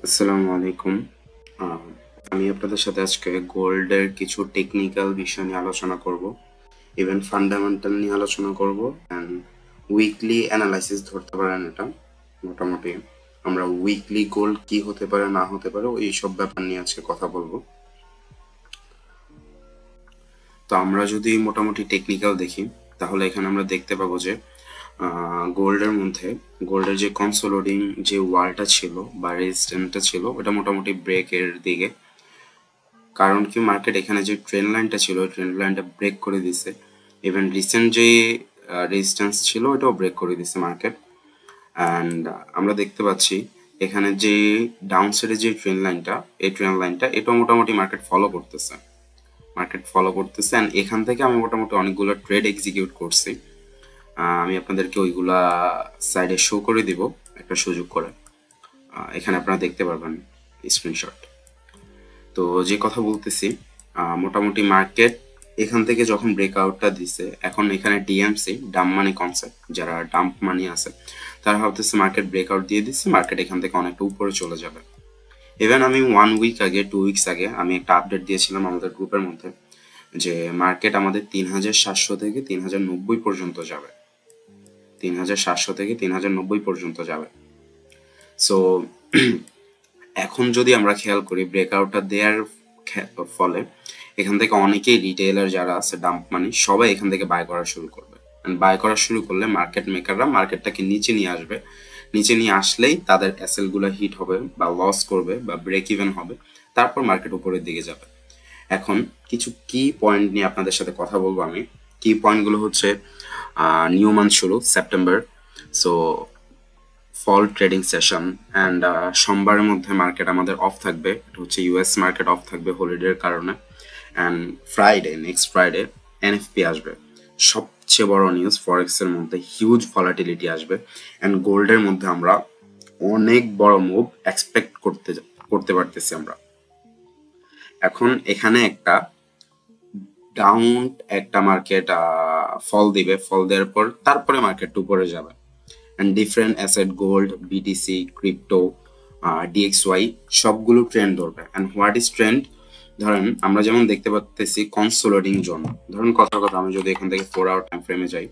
আসসালামু আলাইকুম। আহ, আমি আপনাদের সাথে আজকে গোল্ডের কিছু টেকনিক্যাল বিষয় নিয়ে আলোচনা করব, ইভেন ফান্ডামেন্টাল নিয়ে আলোচনা করব, অ্যান্ড উইকলি অ্যানালাইসিস ধরতে পারেন এটা। মোটামুটি আমরা উইকলি গোল্ড কি হতে পারে না হতে পারে ওই সব ব্যাপার নিয়ে আজকে কথা বলবো। তো আমরা যদি মোটামুটি টেকনিক্যাল দেখি, তাহলে এখানে আমরা দেখতে পাবো যে গোল্ডের মধ্যে গোল্ডের যে কনসোলিডিং যে ওয়ালটা ছিল বা রেজিস্ট্যান্সটা ছিল ওটা মোটামুটি ব্রেকের দিকে। কারণ কি, মার্কেট এখানে যে ট্রেন্ড লাইনটা ছিল ওই ট্রেন্ড লাইনটা ব্রেক করে দিছে। ইভেন রিসেন্ট যে রেজিস্ট্যান্স ছিল ওটাও ব্রেক করে দিছে মার্কেট। অ্যান্ড আমরা দেখতে পাচ্ছি এখানে যে ডাউন সাইডে যে ট্রেন্ড লাইনটা, এই ট্রেন্ড লাইনটা এটাও মোটামুটি মার্কেট ফলো করতেছে অ্যান্ড এখান থেকে আমি মোটামুটি অনেকগুলো ট্রেড এক্সিকিউট করছি। আমি আপনাদেরকে ওইগুলা সাইডে শো করে দিব একটা সুযোগ করে। এখানে আপনারা দেখতে পারবেন স্ক্রিনশট। তো যে কথা বলতেছি, মোটামুটি মার্কেট এখান থেকে যখন ব্রেকআউটটা দিছে, এখন এখানে ডিএমসি ডাম্প মানি কনসেপ্ট, যারা ডাম্প মানি আছে তারা ভাবতেছে মার্কেট ব্রেকআউট দিয়ে দিচ্ছে, মার্কেট এখান থেকে অনেকটা উপরে চলে যাবে। ইভেন আমি 1 উইক আগে 2 উইকস আগে আমি একটা আপডেট দিয়েছিলাম আমাদের গ্রুপের মধ্যে যে মার্কেট আমাদের 3700 থেকে 3090 পর্যন্ত যাবে, 3700 থেকে 3090 পর্যন্ত যাবে। সো এখন যদি আমরা খেয়াল করি, ব্রেকআউটটা দেওয়ার ফলে এখান থেকে অনেকেই রিটেইলার যারা আছে ডাম্প মানি সবাই এখান থেকে বাই করা শুরু করবে। বাই করা শুরু করলে মার্কেট মেকাররা মার্কেটটাকে নিচে নিয়ে আসবে। নিচে নিয়ে আসলেই তাদের অ্যাসেলগুলো হিট হবে বা লস করবে বা ব্রেক ইভেন হবে, তারপর মার্কেট উপরের দিকে যাবে। এখন কিছু কি পয়েন্ট নিয়ে আপনাদের সাথে কথা বলবো আমি। কি পয়েন্টগুলো হচ্ছে, নিউ মান্থ শুরু September, so fall trading session and সোমবারের মধ্যে মার্কেট আমাদের অফ থাকবে, এটা হচ্ছে ইউএস মার্কেট অফ থাকবে হলিডের কারণে। অ্যান্ড নেক্সট ফ্রাইডে এনএফপি আসবে। সবচেয়ে বড় নিউজ, ফরেক্সের মধ্যে হিউজ ভলাটিলিটি আসবে অ্যান্ড গোল্ডের মধ্যে আমরা অনেক বড় মুভ এক্সপেক্ট করতে পারতেছি আমরা। এখন এখানে একটা মার্কেট ফল দিবে, ফল দেওয়ার পর তারপরে মার্কেট উপরে যাবে। And different asset, gold, BTC, crypto, ডিএক্সওয়াই সবগুলো ট্রেন্ড ধরবে। And what is trend? ধরেন আমরা যেমন দেখতে পাচ্ছি কনসোলিডিং জোন। ধরুন কথার কথা, আমি যদি এখান থেকে 4 আওয়ার টাইম ফ্রেমে যাই,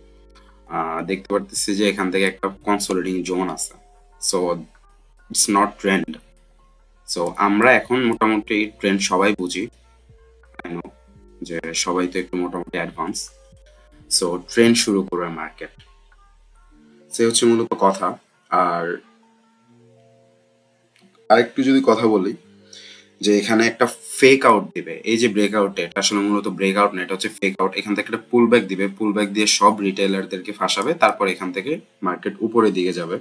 দেখতে পাচ্ছি যে এখান থেকে একটা কনসোলিডিং জোন আছে। So it's not trend. So আমরা এখন মোটামুটি ট্রেন্ড সবাই বুঝি, যে সবাই তো একটু মোটামুটি অ্যাডভান্স। সো ট্রেন্ড শুরু করবে মার্কেট, সে হচ্ছে মূলত কথা। আর আরেকটু যদি কথা বলি, যে এখানে একটা ফেক আউট দিবে, এই যে ব্রেকআউট, এটা আসলে মূলত ব্রেকআউট না, এটা হচ্ছে ফেক আউট। এখান থেকে একটা পুল ব্যাক দিবে, পুল ব্যাক দিয়ে সব রিটেলারদেরকে ফাঁসাবে, তারপর এখান থেকে মার্কেট উপরের দিকে যাবে।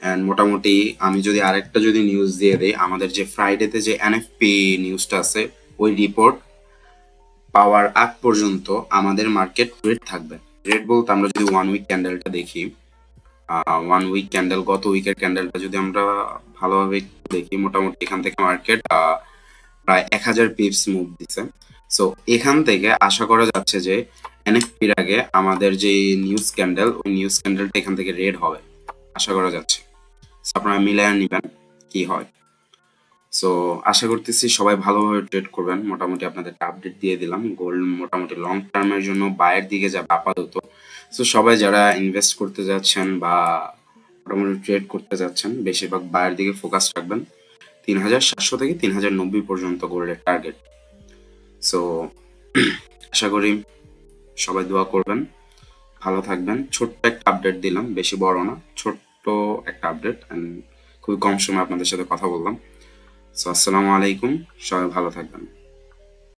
অ্যান্ড মোটামুটি আমি যদি আরেকটা নিউজ দিয়ে দিই, আমাদের যে ফ্রাইডেতে যে এনএফপি নিউজটা আছে, ওই রিপোর্ট পাওয়ার আগ পর্যন্ত আমাদের মার্কেট রেড থাকবে। রেড বলতে আমরা যদি 1 উইক ক্যান্ডেলটা দেখি, 1 উইক ক্যান্ডেল, গত উইকের ক্যান্ডেলটা যদি আমরা ভালোভাবে দেখি, মোটামুটি এখান থেকে মার্কেট প্রায় 1000 পিপস মুভ দিছে। সো এখান থেকে আশা করা যাচ্ছে যে এনএফপির আগে আমাদের যে নিউজ ক্যান্ডেল, ওই নিউজ ক্যান্ডেলটা এখান থেকে রেড হবে আশা করা যাচ্ছে। আপনারা মিলায় নিবেন কি হয়। সো আশা করতেছি সবাই ভালোভাবে ট্রেড করবেন। মোটামুটি আপনাদের আপডেট দিয়ে দিলাম। গোল্ড মোটামুটি লং টার্মের জন্য বায়ের দিকে যাবে আপাতত। সো সবাই যারা ইনভেস্ট করতে যাচ্ছেন বা মোটামুটি ট্রেড করতে যাচ্ছেন, বেশিরভাগ বায়ের দিকে ফোকাস রাখবেন। 3700 থেকে 3090 পর্যন্ত গোল্ডের টার্গেট। সো আশা করি সবাই দোয়া করবেন, ভালো থাকবেন। ছোট্ট একটা আপডেট দিলাম, বেশি বড় না, ছোট্ট একটা আপডেট, অ্যান্ড খুবই কম সময় আপনাদের সাথে কথা বললাম। সো আসসালামু আলাইকুম, সবাই ভালো থাকবেন।